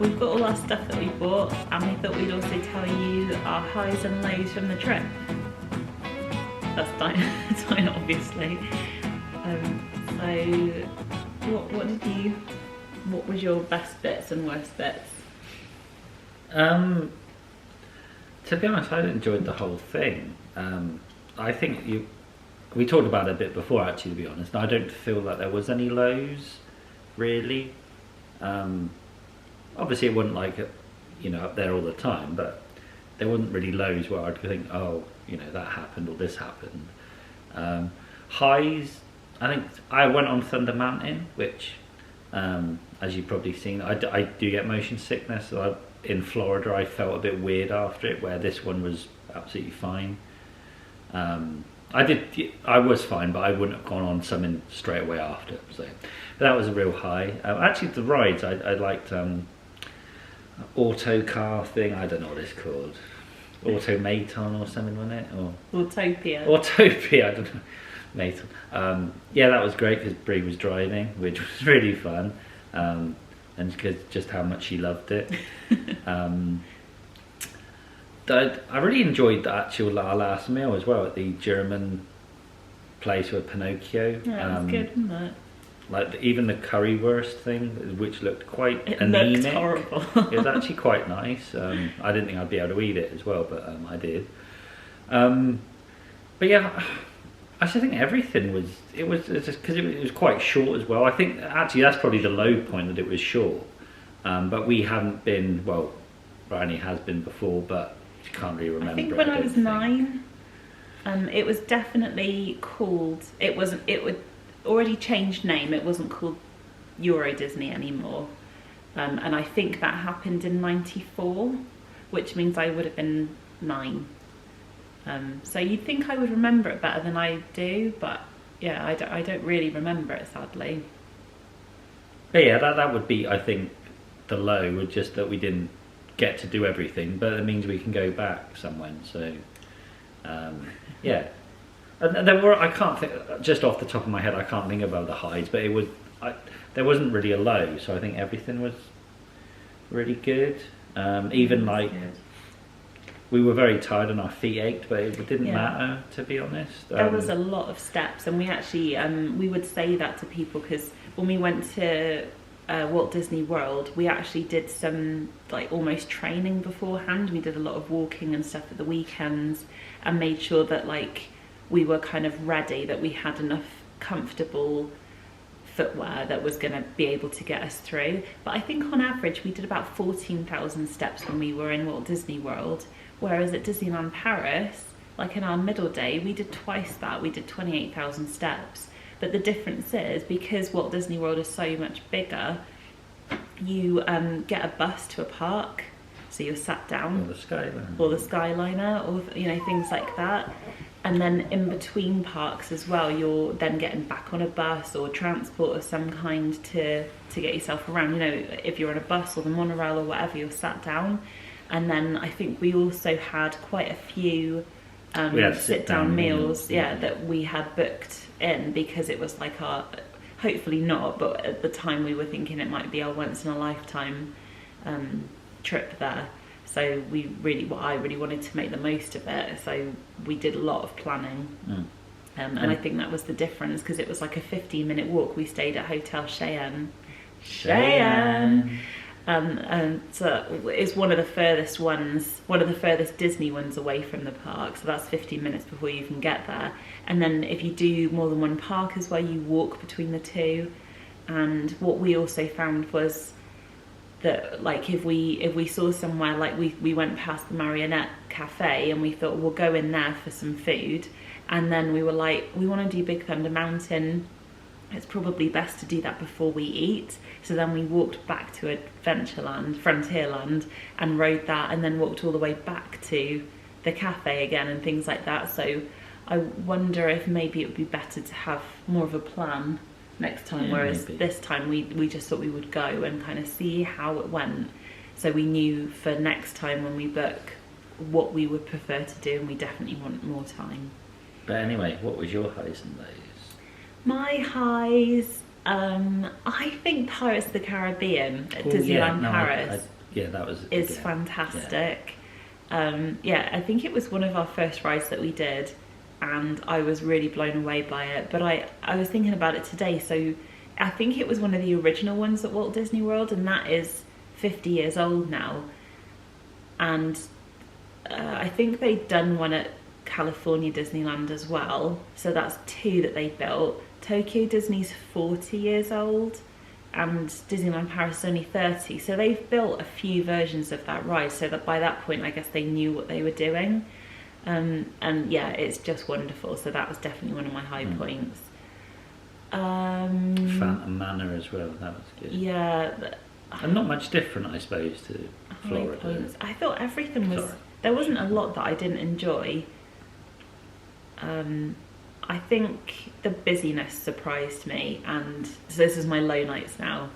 we've got all our stuff that we bought, and we thought we'd also tell you our highs and lows from the trip. That's fine, obviously. So, what was your best bits and worst bits? To be honest, I enjoyed the whole thing. I think we talked about it a bit before, actually, to be honest. I don't feel like there was any lows, really. Obviously it wasn't like, up there all the time, but there wasn't really lows where I'd think, oh, that happened or this happened. Highs, I think I went on Thunder Mountain, which, as you've probably seen, I do get motion sickness. So in Florida I felt a bit weird after it, where this one was absolutely fine. I was fine, but I wouldn't have gone on something straight away after. So that was a real high. Actually, the rides I liked. Auto car thing. I don't know what it's called. Automaton or something, wasn't it? Or Autopia. I don't know. Maton. Yeah, that was great because Brie was driving, which was really fun, and because just how much she loved it. I really enjoyed our last meal as well at the German place with Pinocchio. Yeah, it was good, wasn't it? Like even the currywurst thing, which looked quite anemic. Looked horrible. It was actually quite nice. I didn't think I'd be able to eat it as well, but I did. But yeah, I just think everything was. It was just because it was quite short as well. I think actually that's probably the low point, that it was short. But we haven't been. Well, Briony has been before, but she can't really remember. I think when I was 9, it was definitely called. It would already changed name. It wasn't called Euro Disney anymore, and I think that happened in '94, which means I would have been 9. So you'd think I would remember it better than I do, but yeah, I don't really remember it, sadly. But yeah, that would be, I think, the low, was just that we didn't get to do everything, but it means we can go back somewhere. So yeah. And there were, I can't think, just off the top of my head, I can't think about the highs, but there wasn't really a low, so I think everything was really good. Even like, we were very tired and our feet ached, but it didn't matter, to be honest. There was a lot of steps, and we actually, we would say that to people, because when we went to Walt Disney World, we actually did some like almost training beforehand. We did a lot of walking and stuff at the weekends, and made sure that like we were kind of ready, that we had enough comfortable footwear that was going to be able to get us through. But I think on average we did about 14,000 steps when we were in Walt Disney World, whereas at Disneyland Paris, like in our middle day, we did twice that. We did 28,000 steps. But the difference is, because Walt Disney World is so much bigger, you get a bus to a park, so you're sat down, or the Skyliner, or things like that. And then in between parks as well, you're then getting back on a bus or transport of some kind to get yourself around. If you're on a bus or the monorail or whatever, you're sat down. And then I think we also had quite a few sit-down meals, that we had booked in, because it was like our, hopefully not, but at the time we were thinking it might be our once-in-a-lifetime trip there. So I really wanted to make the most of it. So we did a lot of planning. And I think that was the difference, because it was like a 15-minute walk. We stayed at Hotel Cheyenne. And it's one of the furthest Disney ones away from the park. So that's 15 minutes before you can get there. And then if you do more than one park as well, you walk between the two. And what we also found was that, like, if we saw somewhere, like we went past the Marionette Cafe and we thought we'll go in there for some food, and then we were like, we want to do Big Thunder Mountain, it's probably best to do that before we eat. So then we walked back to Adventureland, Frontierland, and rode that, and then walked all the way back to the cafe again and things like that. So I wonder if maybe it would be better to have more of a plan next time, whereas this time we just thought we would go and kind of see how it went, so we knew for next time when we book what we would prefer to do, and we definitely want more time. But anyway, what was your highs and lows? My highs, I think Pirates of the Caribbean at Disneyland Paris. Yeah, that was is fantastic. Yeah, I think it was one of our first rides that we did, and I was really blown away by it. But I was thinking about it today, so I think it was one of the original ones at Walt Disney World, and that is 50 years old now. And I think they'd done one at California Disneyland as well, so that's 2 that they built. Tokyo Disney's 40 years old, and Disneyland Paris is only 30, so they've built a few versions of that ride, so that by that point I guess they knew what they were doing. And yeah, it's just wonderful, so that was definitely one of my high points. Phantom Manor as well, that was good. Yeah. And not much different, I suppose, to Florida. Points. I thought everything was... There wasn't a lot that I didn't enjoy. I think the busyness surprised me, and so this is my low nights now.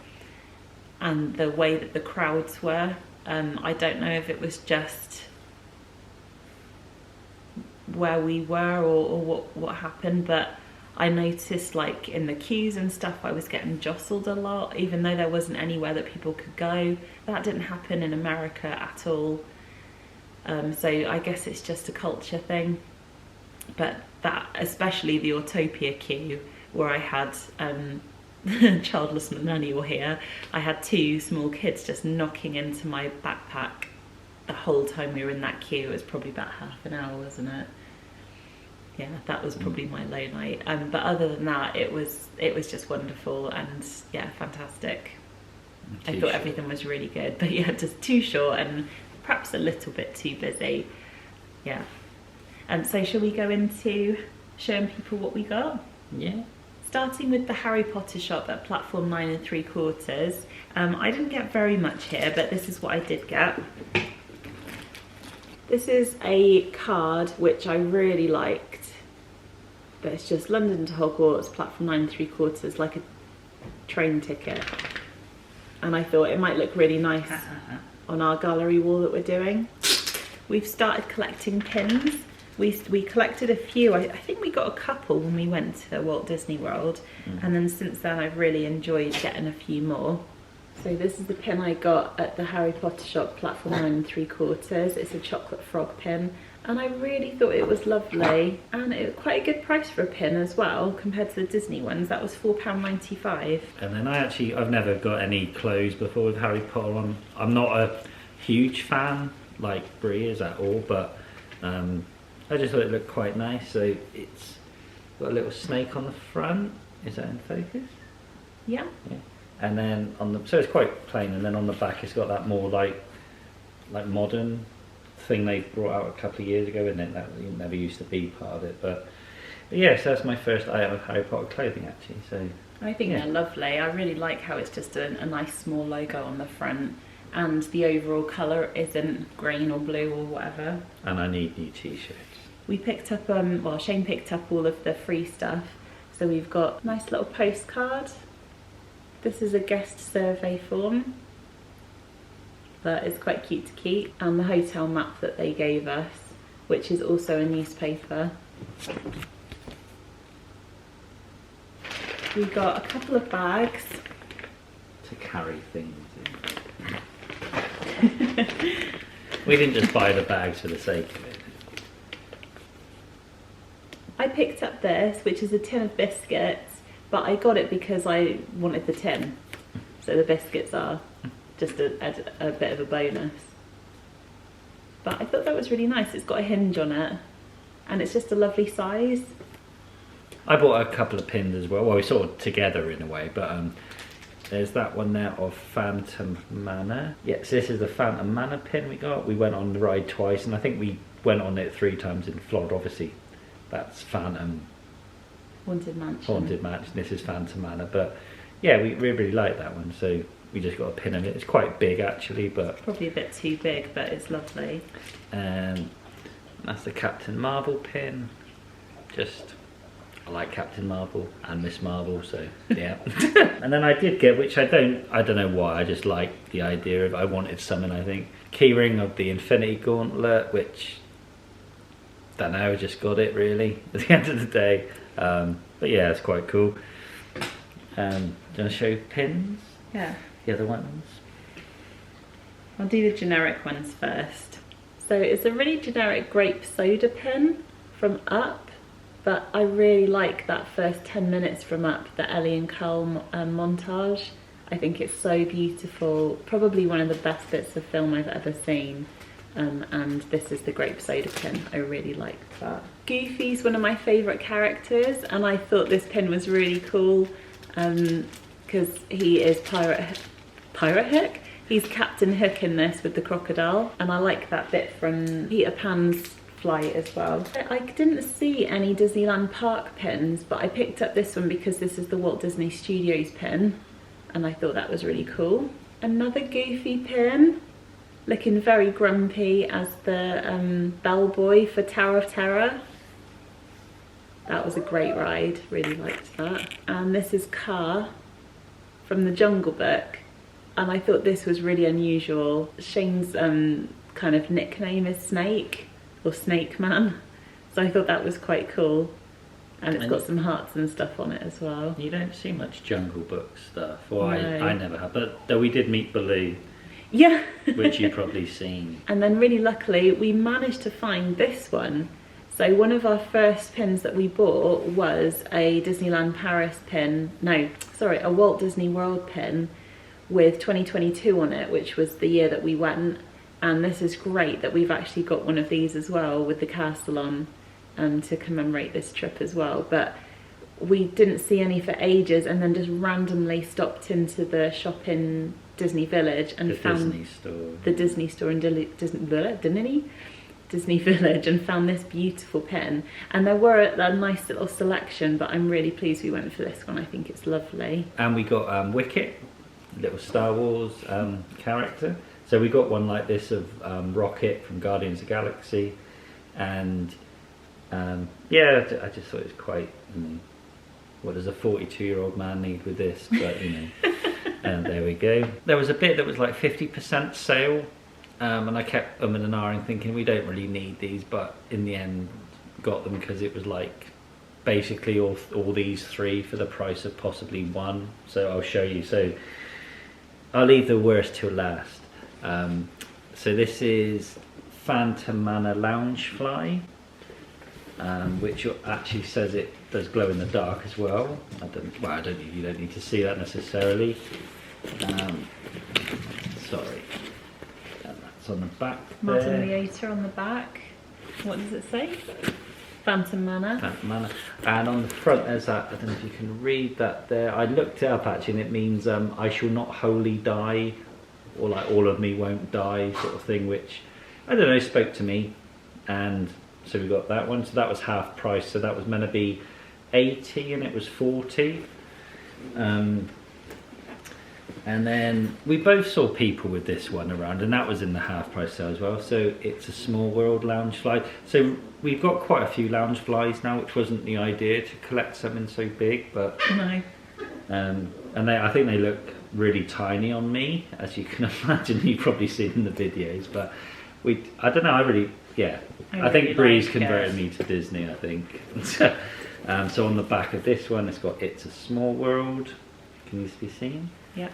And the way that the crowds were, I don't know if it was just where we were or what happened, but I noticed like in the queues and stuff I was getting jostled a lot, even though there wasn't anywhere that people could go. That didn't happen in America at all. So I guess it's just a culture thing. But that, especially the Autopia queue, where I had childless millennial here, I had 2 small kids just knocking into my backpack the whole time we were in that queue. It was probably about half an hour, wasn't it? Yeah, that was probably my low night. But other than that, it was just wonderful, and yeah, fantastic. I thought everything was really good, but yeah, just too short and perhaps a little bit too busy. Yeah. So shall we go into showing people what we got? Yeah. Starting with the Harry Potter shop at platform 9 3/4. I didn't get very much here, but this is what I did get. This is a card which I really liked, but it's just London to Hogwarts, platform 9 3/4, like a train ticket. And I thought it might look really nice on our gallery wall that we're doing. We've started collecting pins. We collected a few. I think we got a couple when we went to Walt Disney World, and then since then I've really enjoyed getting a few more. So this is the pin I got at the Harry Potter shop, platform 9 3/4. It's a chocolate frog pin, and I really thought it was lovely, and it was quite a good price for a pin as well compared to the Disney ones. That was £4.95. And then I've never got any clothes before with Harry Potter on. I'm not a huge fan like Brie is at all, but I just thought it looked quite nice. So it's got a little snake on the front. Is that in focus? Yeah. And then so it's quite plain, and then on the back it's got that more like modern thing they brought out a couple of years ago, isn't it? That never used to be part of it. But yes, that's my first item of Harry Potter clothing actually. So I think they're lovely. I really like how it's just a nice small logo on the front, and the overall colour isn't green or blue or whatever. And I need new t-shirts. We picked up, well, Shane picked up all of the free stuff. So we've got a nice little postcard. This is a guest survey form that is quite cute to keep, and the hotel map that they gave us, which is also a newspaper. We got a couple of bags to carry things in. We didn't just buy the bags for the sake of it. I picked up this, which is a tin of biscuits, but I got it because I wanted the tin. So the biscuits are just a bit of a bonus. But I thought that was really nice. It's got a hinge on it, and it's just a lovely size. I bought a couple of pins as well. Well, we sort of together in a way, but there's that one there of Phantom Manor. Yes, this is the Phantom Manor pin we got. We went on the ride twice, and I think we went on it 3 times in Florida, obviously. That's Phantom Haunted Mansion. Haunted Mansion. This is Phantom Manor, but yeah, we really like that one, so we just got a pin of it. It's quite big actually, but it's probably a bit too big, but it's lovely. That's the Captain Marvel pin. I like Captain Marvel and Miss Marvel, so yeah. And then I did get, which I don't know why, I just like the idea of, I wanted something, I think, keyring of the Infinity Gauntlet, which don't know, I just got it really at the end of the day. But yeah, it's quite cool. Do you want to show pins? Yeah. The other ones. I'll do the generic ones first. So it's a really generic grape soda pen from Up, but I really like that first 10 minutes from Up, the Ellie and Carl montage. I think it's so beautiful, probably one of the best bits of film I've ever seen. And this is the grape soda pin. I really liked that. Goofy's one of my favourite characters, and I thought this pin was really cool because he is Pirate Hook. He's Captain Hook in this with the crocodile, and I like that bit from Peter Pan's flight as well. I didn't see any Disneyland Park pins, but I picked up this one because this is the Walt Disney Studios pin, and I thought that was really cool. Another Goofy pin, looking very grumpy as the bellboy for Tower of Terror. That was a great ride, really liked that. And this is Car from the Jungle Book, and I thought this was really unusual. Shane's kind of nickname is Snake, or Snake Man, so I thought that was quite cool. And it's got some hearts and stuff on it as well. You don't see much Jungle Book stuff, or No. I never have, but though we did meet Baloo. Yeah. Which you've probably seen. And then really luckily we managed to find this one. So one of our first pins that we bought was a Disneyland Paris pin, no, sorry, a Walt Disney World pin with 2022 on it, which was the year that we went. And this is great that we've actually got one of these as well with the castle on to commemorate this trip as well. But we didn't see any for ages, and then just randomly stopped into the shop in Disney Village and found the Disney store in Disney Village, and found this beautiful pin. And there were a nice little selection, but I'm really pleased we went for this one. I think it's lovely. And we got Wicket, little Star Wars character. So we got one like this of Rocket from Guardians of the Galaxy, and yeah, I just thought it was quite, what does a 42-year-old man need with this? But and there we go. There was a bit that was like 50% sale, and I kept and ahhing, thinking we don't really need these, but in the end got them because it was like basically all these three for the price of possibly one. So I'll show you. So I'll leave the worst till last. So this is Phantom Manor Loungefly, which actually says it does glow in the dark as well. You don't need to see that necessarily. Sorry, and that's on the back there. Madame Leota on the back. What does it say? Phantom Manor. Phantom Manor. And on the front there's that, I don't know if you can read that there. I looked it up actually, and it means I shall not wholly die, or like all of me won't die sort of thing, which, I don't know, spoke to me. And so we got that one. So that was half price. So that was meant to be 80 and it was 40. And then we both saw people with this one around, and that was in the half price sale as well. So it's a Small World Loungefly. So we've got quite a few Loungeflies now, which wasn't the idea to collect something so big, but No. and I think they look really tiny on me, as you can imagine. You've probably seen in the videos, but I don't know, I think really Breeze like converted it. me to Disney, I think. So on the back of this one, it's got It's a Small World. Can this be seen? Yeah.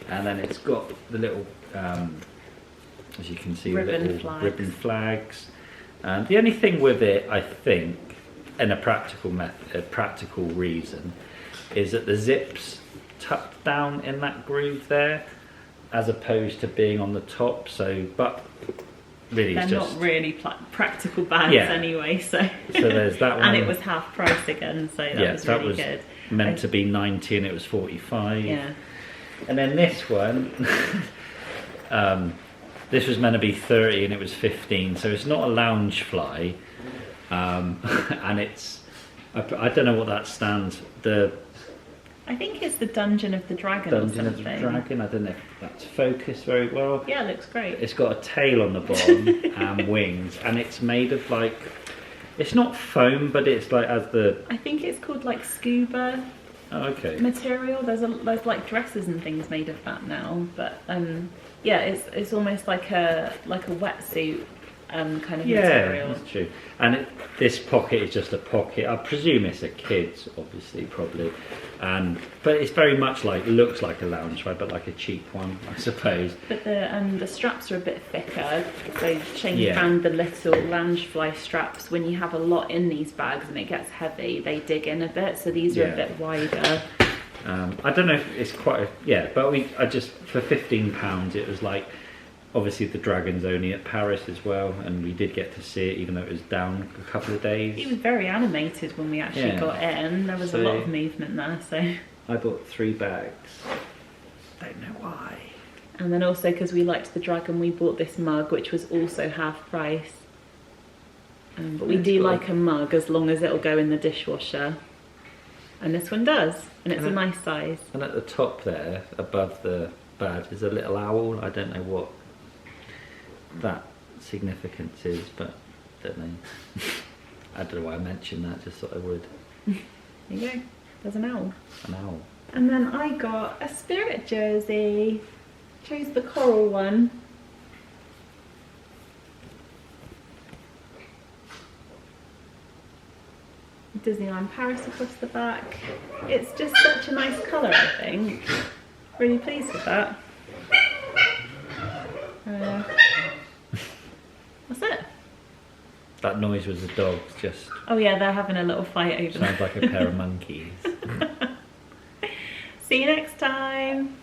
And then it's got the little, as you can see, Ribbon ribbon flags. The only thing with it, I think, and a practical reason, is that the zips tucked down in that groove there, as opposed to being on the top. So, but really, They're it's just not really practical bags anyway, so. So there's that one. And it was half price again, so that was really good. Meant to be 90 and it was 45. Yeah. And then this one, this was meant to be 30 and it was 15. So it's not a Loungefly, and it's, I don't know what that stands. I think it's the Dungeon of the Dragon or something. Dungeon of the Dragon. I don't know if that's focused very well. Yeah, it looks great. It's got a tail on the bottom and wings, and it's made of like, it's not foam, but it's like I think it's called like scuba material. There's like dresses and things made of that now, but yeah, it's almost like a wetsuit kind of Yeah, material. that's true. And this pocket is just a pocket. I presume it's a kid's, obviously, probably. But it's very much like, looks like a lounge bag, but like a cheap one, I suppose. But the straps are a bit thicker. So Shane Yeah. found the little Loungefly straps. When you have a lot in these bags and it gets heavy, they dig in a bit. So these are a bit wider. I don't know if it's quite but I just, for £15 it was like, obviously the dragon's only at Paris as well, and we did get to see it even though it was down a couple of days. It was very animated when we actually got in. There was a lot of movement there, so. I bought 3 bags. Don't know why. And then also because we liked the dragon, we bought this mug, which was also half price. But we do like a mug as long as it'll go in the dishwasher. And this one does, and it's a nice size. And at the top there, above the badge, is a little owl. I don't know what that significance is, but I don't know. I don't know why I mentioned that, just thought I would. There you go, there's an owl. An owl. And then I got a Spirit jersey. Chose the coral one. Disneyland Paris across the back. It's just such a nice colour, I think. Really pleased with that. That's it. That noise was the dogs just... Oh yeah, they're having a little fight over there. Sounds like a pair of monkeys. See you next time.